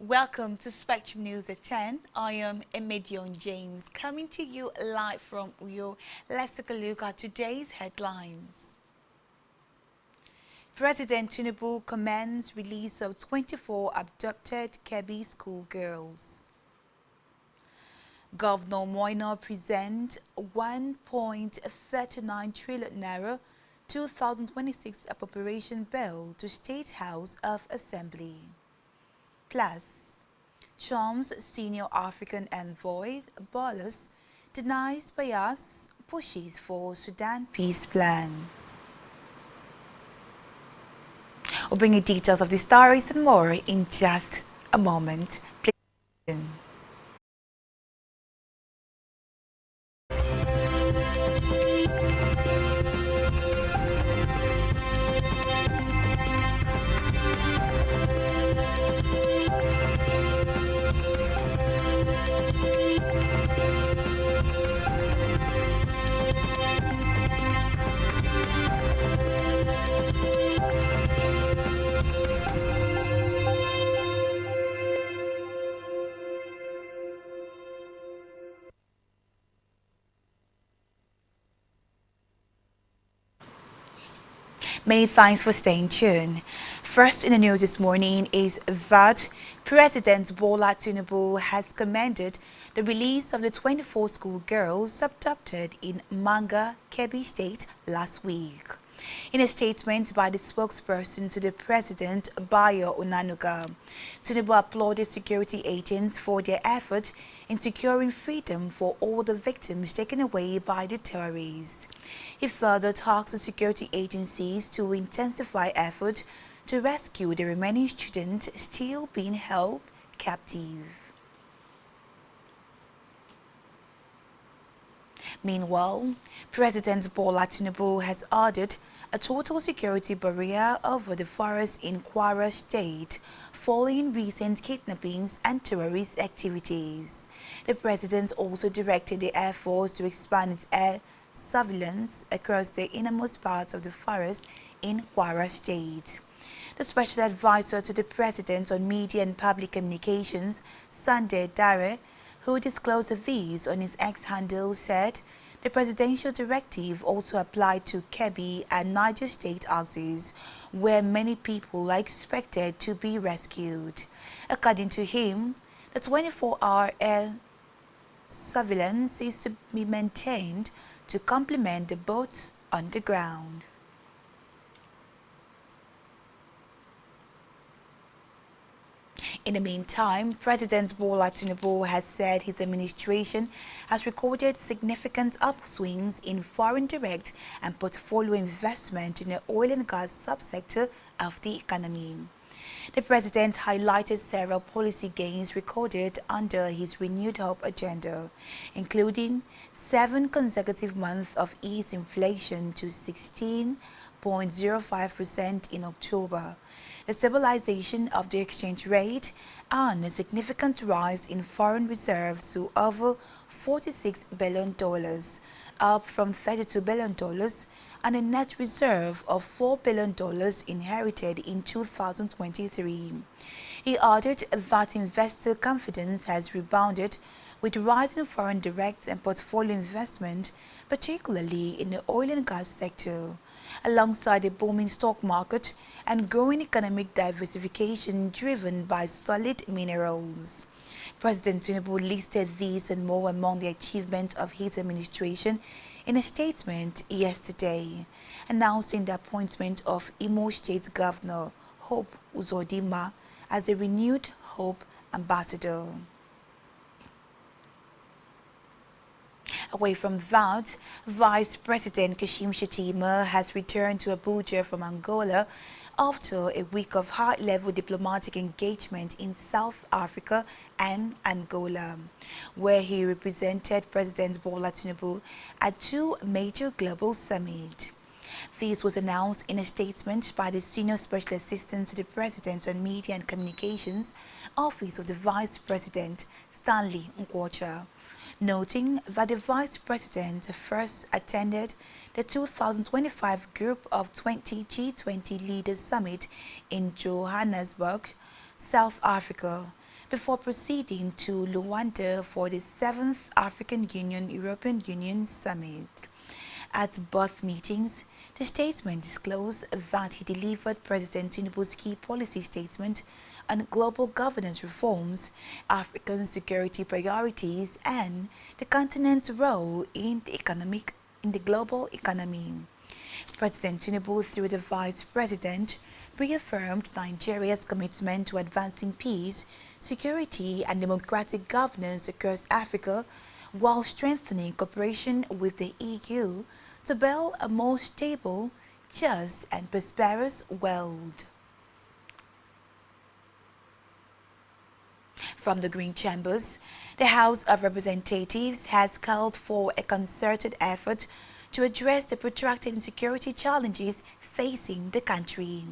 Welcome to Spectrum News at 10. I am Emedion James coming to you live from Uyo. Let's take a look at today's headlines. President Tinubu commends release of 24 abducted Kebbi schoolgirls. Governor Moina present 1.39 trillion naira 2026 appropriation bill to State House of Assembly. Plus, Trump's senior African envoy, Bolas, denies bias, pushes for Sudan peace plan. We'll bring you details of the stories and more in just a moment. Please listen. Many thanks for staying tuned. First in the news this morning is that President Bola Tinubu has commended the release of the 24 schoolgirls abducted in Manga, Kebbi State last week. In a statement by the spokesperson to the president, Bayo Onanuga, Tinubu applauded security agents for their effort in securing freedom for all the victims taken away by the terrorists. He further tasked the security agencies to intensify effort to rescue the remaining students still being held captive. Meanwhile, President Bola Tinubu has ordered a total security barrier over the forest in Kwara State following recent kidnappings and terrorist activities. The president also directed the Air Force to expand its air surveillance across the innermost parts of the forest in Kwara State. The special advisor to the president on media and public communications, Sunday Dare, who disclosed these on his X handle, said the presidential directive also applied to Kebbi and Niger State axes, where many people are expected to be rescued. According to him, the 24-hour air surveillance is to be maintained to complement the boats on the ground. In the meantime, President Bola Tinubu has said his administration has recorded significant upswings in foreign direct and portfolio investment in the oil and gas subsector of the economy. The president highlighted several policy gains recorded under his renewed hope agenda, including 7 consecutive months of eased inflation to 16.05% in October, the stabilization of the exchange rate, and a significant rise in foreign reserves to over $46 billion, up from $32 billion, and a net reserve of $4 billion inherited in 2023. He added that investor confidence has rebounded with rising foreign direct and portfolio investment, particularly in the oil and gas sector, alongside a booming stock market and growing economic diversification driven by solid minerals. President Tinubu listed these and more among the achievements of his administration in a statement yesterday, announcing the appointment of Imo State Governor Hope Uzodinma as a renewed Hope Ambassador. Away from that, Vice President Kashim Shettima has returned to Abuja from Angola after a week of high-level diplomatic engagement in South Africa and Angola, where he represented President Bola Tinubu at 2 major global summits. This was announced in a statement by the Senior Special Assistant to the President on Media and Communications, Office of the Vice President, Stanley Nkwocha, noting that the Vice President first attended the 2025 Group of 20 G20 Leaders Summit in Johannesburg South Africa, before proceeding to Luanda for the 7th African Union-European Union Summit. At both meetings, the statement disclosed that he delivered President Tinubu's key policy statement on global governance reforms, African security priorities, and the continent's role in the global economy. President Tinubu, through the Vice President, reaffirmed Nigeria's commitment to advancing peace, security, and democratic governance across Africa, while strengthening cooperation with the EU to build a more stable, just, and prosperous world. From the Green Chambers, the House of Representatives has called for a concerted effort to address the protracted insecurity challenges facing the country.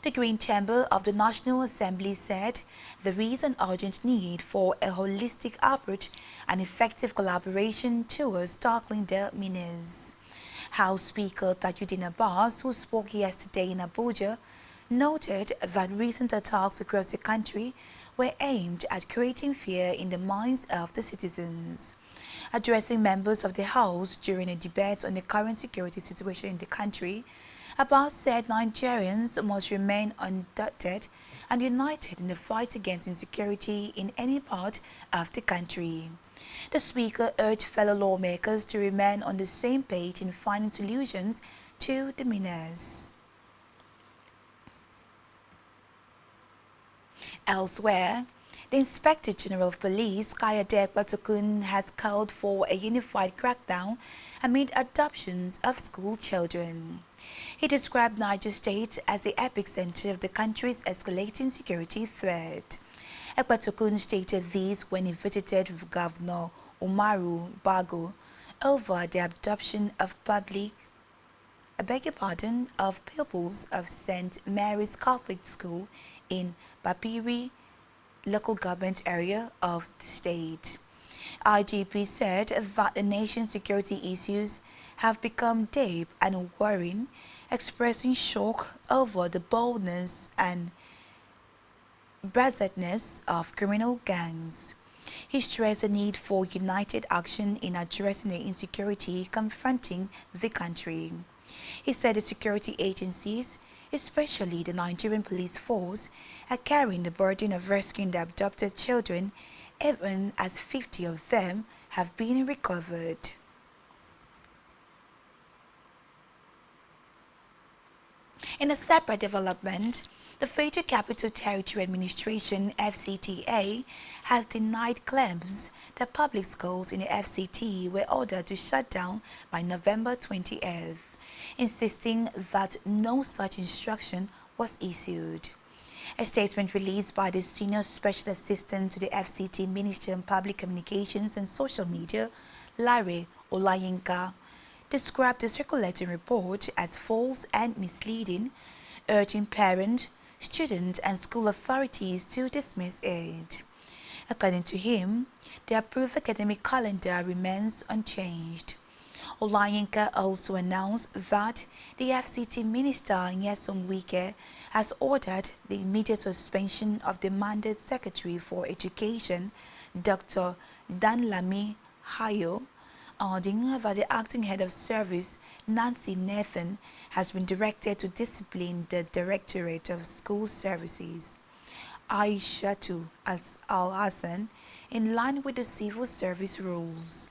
The Green Chamber of the National Assembly said there is an urgent need for a holistic approach and effective collaboration towards tackling the menace. House Speaker Tajuddin Abbas, who spoke yesterday in Abuja, noted that recent attacks across the country were aimed at creating fear in the minds of the citizens. Addressing members of the House during a debate on the current security situation in the country, Abbas said Nigerians must remain undaunted and united in the fight against insecurity in any part of the country. The Speaker urged fellow lawmakers to remain on the same page in finding solutions to the menace. Elsewhere, the Inspector General of Police, Kayode Ogun, has called for a unified crackdown amid adoptions of school children. He described Niger State as the epicenter of the country's escalating security threat. Ogun stated this when he visited Governor Umaru Bago over the adoption of pupils of St. Mary's Catholic School in Bapiri local government area of the state. IGP said that the nation's security issues have become deep and worrying, expressing shock over the boldness and brazeness of criminal gangs. He stressed the need for united action in addressing the insecurity confronting the country. He said the security agencies, especially the Nigerian police force, are carrying the burden of rescuing the abducted children, even as 50 of them have been recovered. In a separate development, the Federal Capital Territory Administration (FCTA) has denied claims that public schools in the FCT were ordered to shut down by November 28th, insisting that no such instruction was issued. A statement released by the Senior Special Assistant to the FCT Minister on Public Communications and Social Media, Larry Olayinka, described the circulating report as false and misleading, urging parents, students, and school authorities to dismiss it. According to him, the approved academic calendar remains unchanged. Olayinka also announced that the FCT Minister Nyesom Wike has ordered the immediate suspension of the Mandate Secretary for Education, Dr. Danlami Hayo, adding that the acting head of service, Nancy Nathan, has been directed to discipline the Directorate of School Services, Aishatu Al-Hassan, in line with the civil service rules.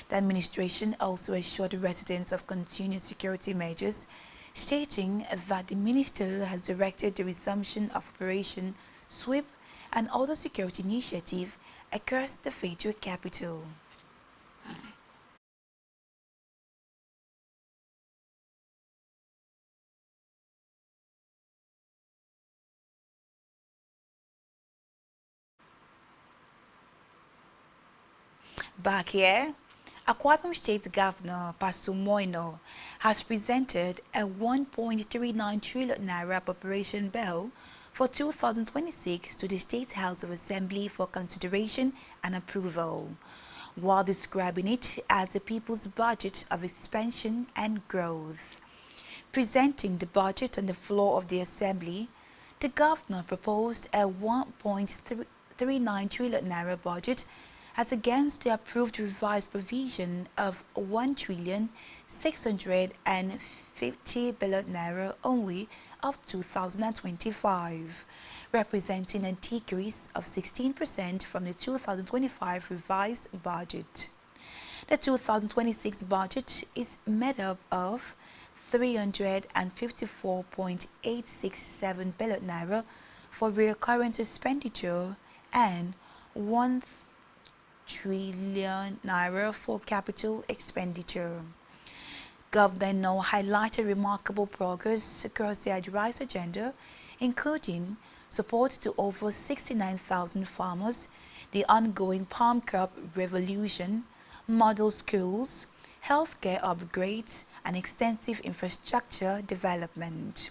The administration also assured residents of continued security measures, stating that the minister has directed the resumption of Operation Sweep and other security initiatives across the federal capital. Back here, Akwa Ibom State Governor Pastor Moino has presented a 1.39 trillion naira appropriation bill for 2026 to the State House of Assembly for consideration and approval, while describing it as the people's budget of expansion and growth. Presenting the budget on the floor of the Assembly, The governor proposed a 1.39 trillion naira budget as against the approved revised provision of 1,650 billion naira only of 2025, representing a decrease of 16% from the 2025 revised budget. The 2026 budget is made up of 354.867 billion naira for recurrent expenditure and 1 trillion naira for capital expenditure. Governor No highlighted remarkable progress across the advice agenda, including support to over 69,000 farmers, the ongoing palm crop revolution, model schools, healthcare upgrades, and extensive infrastructure development.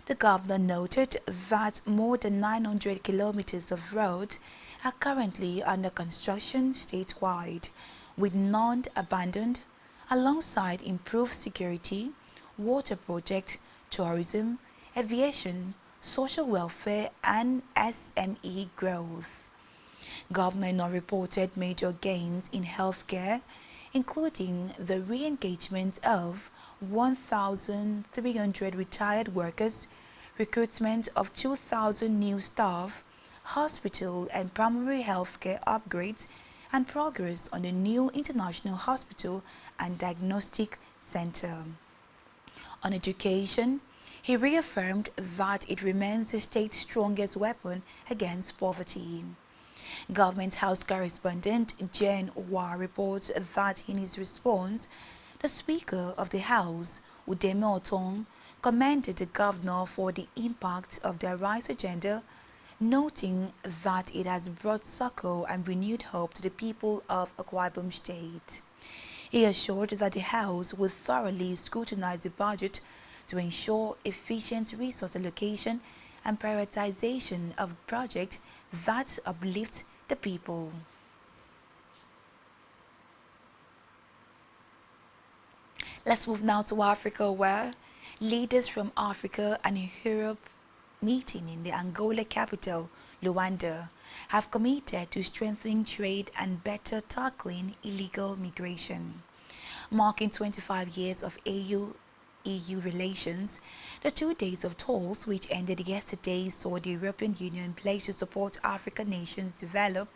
The governor noted that more than 900 kilometers of roads are currently under construction statewide, with none abandoned, alongside improved security, water projects, tourism, aviation, social welfare, and SME growth. Governor No reported major gains in healthcare, including the re-engagement of 1,300 retired workers, recruitment of 2,000 new staff, hospital and primary healthcare upgrades, and progress on the new International Hospital and Diagnostic Center. On education, he reaffirmed that it remains the state's strongest weapon against poverty. Government House correspondent Jen Wa reports that in his response, the Speaker of the House, Udeme Otong, commended the governor for the impact of the Arise agenda, noting that it has brought succor and renewed hope to the people of Akwa Ibom State. He assured that the House will thoroughly scrutinize the budget to ensure efficient resource allocation and prioritization of projects that uplift the people. Let's move now to Africa, where leaders from Africa and Europe meeting in the Angola capital, Luanda, have committed to strengthening trade and better tackling illegal migration. Marking 25 years of AU-EU relations, the 2 days of talks, which ended yesterday, saw the European Union pledge to support African nations develop,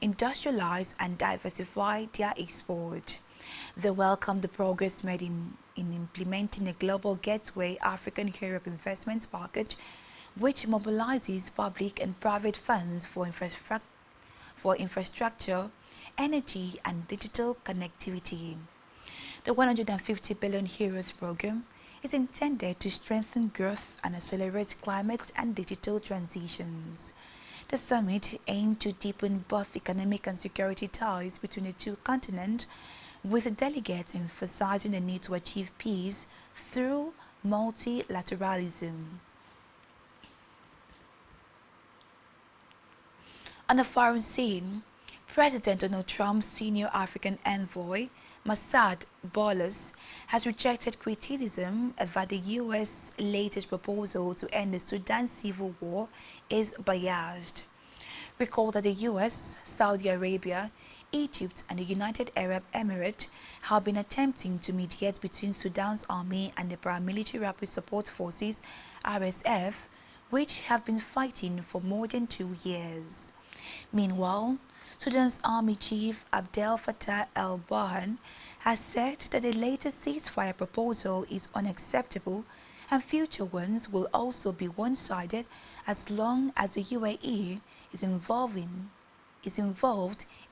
industrialize, and diversify their export. They welcomed the progress made in implementing a global Gateway African-Europe investment package, which mobilizes public and private funds for infrastructure, energy, and digital connectivity. The 150 billion euros program is intended to strengthen growth and accelerate climate and digital transitions. The summit aimed to deepen both economic and security ties between the two continents, with the delegates emphasizing the need to achieve peace through multilateralism. On the foreign scene, President Donald Trump's senior African envoy, Masad Boulos, has rejected criticism that the U.S. latest proposal to end the Sudan civil war is biased. Recall that the U.S., Saudi Arabia, Egypt, and the United Arab Emirates have been attempting to mediate between Sudan's army and the paramilitary Rapid Support Forces, RSF, which have been fighting for more than 2 years. Meanwhile, Sudan's Army Chief Abdel Fattah al-Burhan has said that the latest ceasefire proposal is unacceptable and future ones will also be one-sided as long as the UAE is involved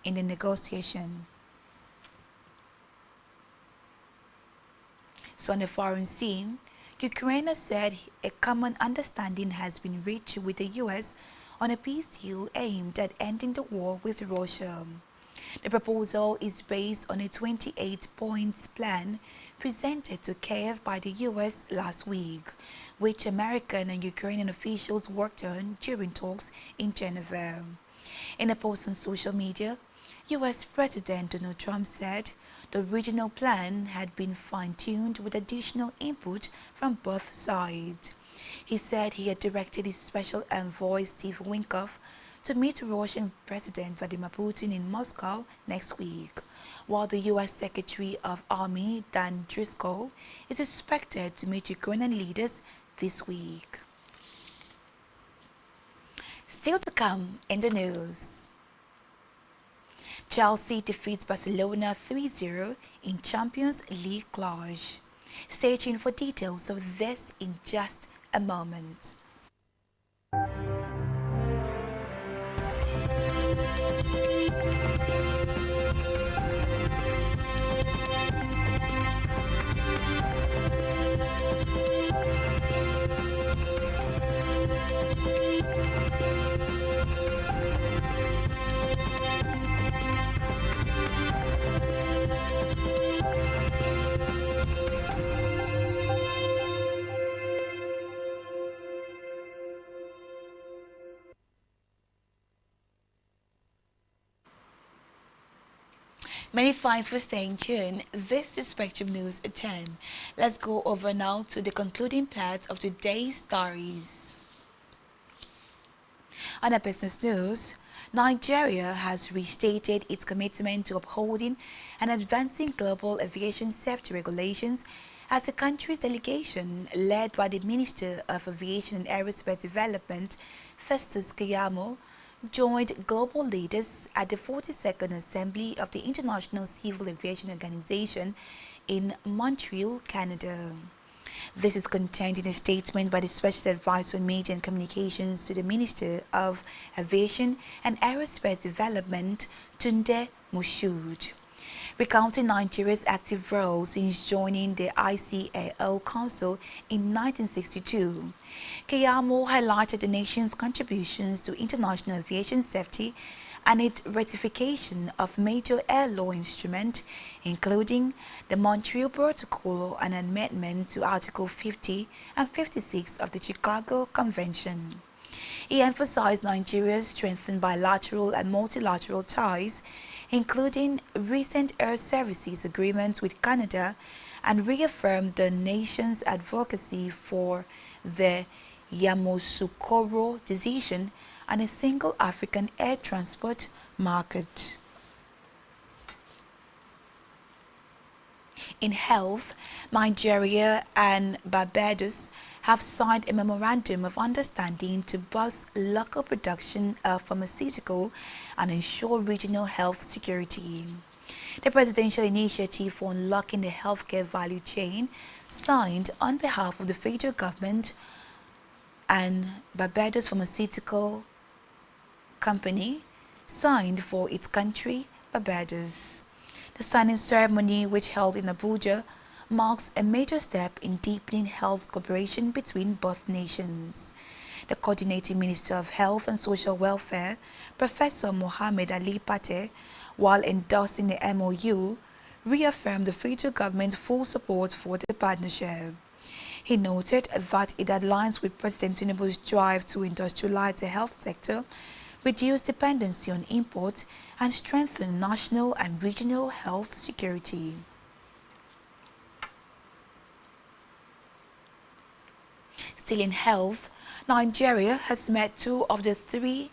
in the negotiation. So on the foreign scene, Ukraine has said a common understanding has been reached with the US on a peace deal aimed at ending the war with Russia. The proposal is based on a 28-point plan presented to Kiev by the US last week, which American and Ukrainian officials worked on during talks in Geneva. In a post on social media, US President Donald Trump said the original plan had been fine-tuned with additional input from both sides. He said he had directed his special envoy Steve Witkoff to meet Russian President Vladimir Putin in Moscow next week, while the U.S. Secretary of Army Dan Driscoll is expected to meet Ukrainian leaders this week. Still to come in the news. Chelsea defeats Barcelona 3-0 in Champions League clash. Stay tuned for details of this in just a moment. Many thanks for staying tuned. This is Spectrum News at 10. Let's go over now to the concluding part of today's stories. On our business news, Nigeria has restated its commitment to upholding and advancing global aviation safety regulations as the country's delegation, led by the Minister of Aviation and Aerospace Development, Festus Keyamo, joined global leaders at the 42nd Assembly of the International Civil Aviation Organization in Montreal, Canada. This is contained in a statement by the Special Advisor on Media and Communications to the Minister of Aviation and Aerospace Development, Tunde Moshood. Recounting Nigeria's active role since joining the ICAO Council in 1962, Keyamo highlighted the nation's contributions to international aviation safety and its ratification of major air law instruments, including the Montreal Protocol and amendment to Article 50 and 56 of the Chicago Convention. He emphasized Nigeria's strengthened bilateral and multilateral ties, including recent air services agreements with Canada, and reaffirmed the nation's advocacy for the Yamoussoukro decision and a single African air transport market. In health, Nigeria and Barbados have signed a memorandum of understanding to boost local production of pharmaceutical and ensure regional health security. The presidential initiative for unlocking the healthcare value chain, signed on behalf of the federal government and Barbados Pharmaceutical Company, signed for its country, Barbados. The signing ceremony, which held in Abuja, marks a major step in deepening health cooperation between both nations. The Coordinating Minister of Health and Social Welfare, Professor Mohammed Ali Pate, while endorsing the MOU, reaffirmed the federal government's full support for the partnership. He noted that it aligns with President Tinubu's drive to industrialize the health sector, reduce dependency on imports, and strengthen national and regional health security. Still in health, Nigeria has met two of the three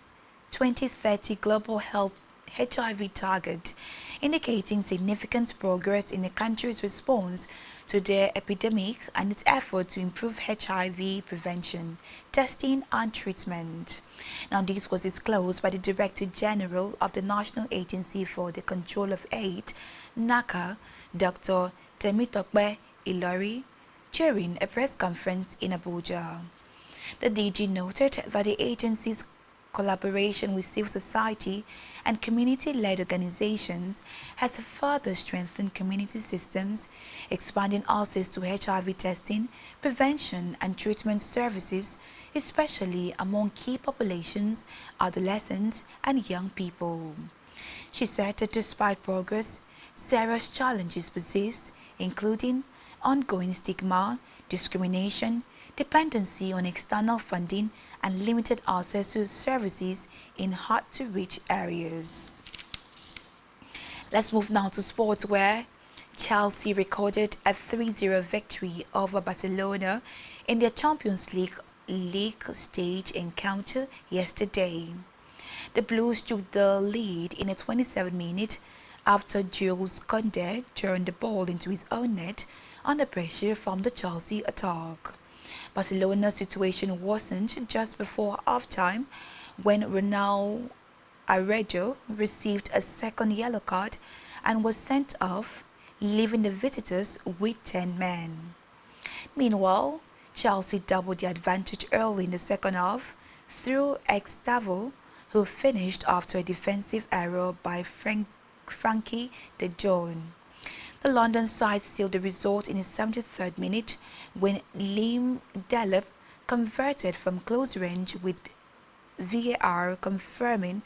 2030 global health HIV targets, indicating significant progress in the country's response to the epidemic and its effort to improve HIV prevention, testing and treatment. Now, this was disclosed by the Director General of the National Agency for the Control of AIDS, NACA, Dr. Temitokpe Ilori, during a press conference in Abuja. The DG noted that the agency's collaboration with civil society and community-led organizations has further strengthened community systems, expanding access to HIV testing, prevention and treatment services, especially among key populations, adolescents and young people. She said that despite progress, serious challenges persist, including ongoing stigma, discrimination, dependency on external funding, and limited access to services in hard-to-reach areas. Let's move now to sports, where Chelsea recorded a 3-0 victory over Barcelona in their Champions League league stage encounter yesterday. The Blues took the lead in a 27-minute after Jules Koundé turned the ball into his own net under pressure from the Chelsea attack. Barcelona's situation worsened just before halftime when Ronaldo Araujo received a second yellow card and was sent off, leaving the visitors with 10 men. Meanwhile, Chelsea doubled the advantage early in the second half through Gustavo, who finished after a defensive error by Frankie de Jong. The London side sealed the result in the 73rd minute when Liam Delap converted from close range with VAR confirming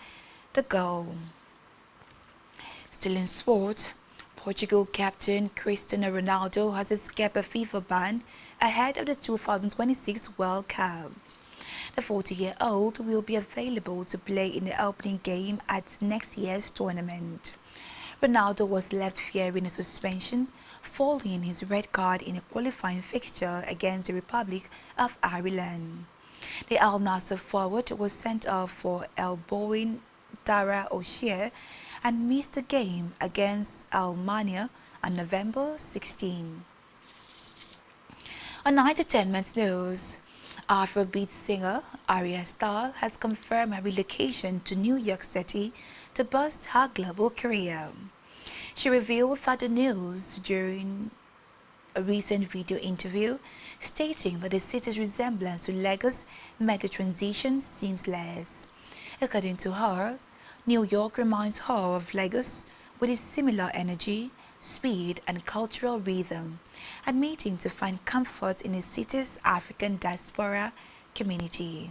the goal. Still in sport, Portugal captain Cristiano Ronaldo has escaped a FIFA ban ahead of the 2026 World Cup. The 40-year-old will be available to play in the opening game at next year's tournament. Ronaldo was left fearing a suspension following his red card in a qualifying fixture against the Republic of Ireland. The Al Nassr forward was sent off for elbowing Dara O'Shea and missed the game against Almania on November 16. On entertainment news, Afrobeat singer Arya Starr has confirmed her relocation to New York City to boost her global career. She revealed that the news during a recent video interview, stating that the city's resemblance to Lagos made the transition seamless. According to her, New York reminds her of Lagos with its similar energy, speed and cultural rhythm, admitting to find comfort in the city's African diaspora community.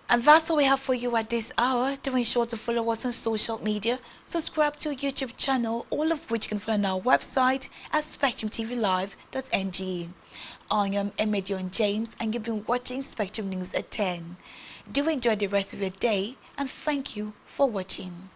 And that's all we have for you at this hour. Do ensure to follow us on social media, subscribe to our YouTube channel, all of which you can find on our website at spectrumtvlive.ng. I am Emedion James and you've been watching Spectrum News at 10. Do enjoy the rest of your day and thank you for watching.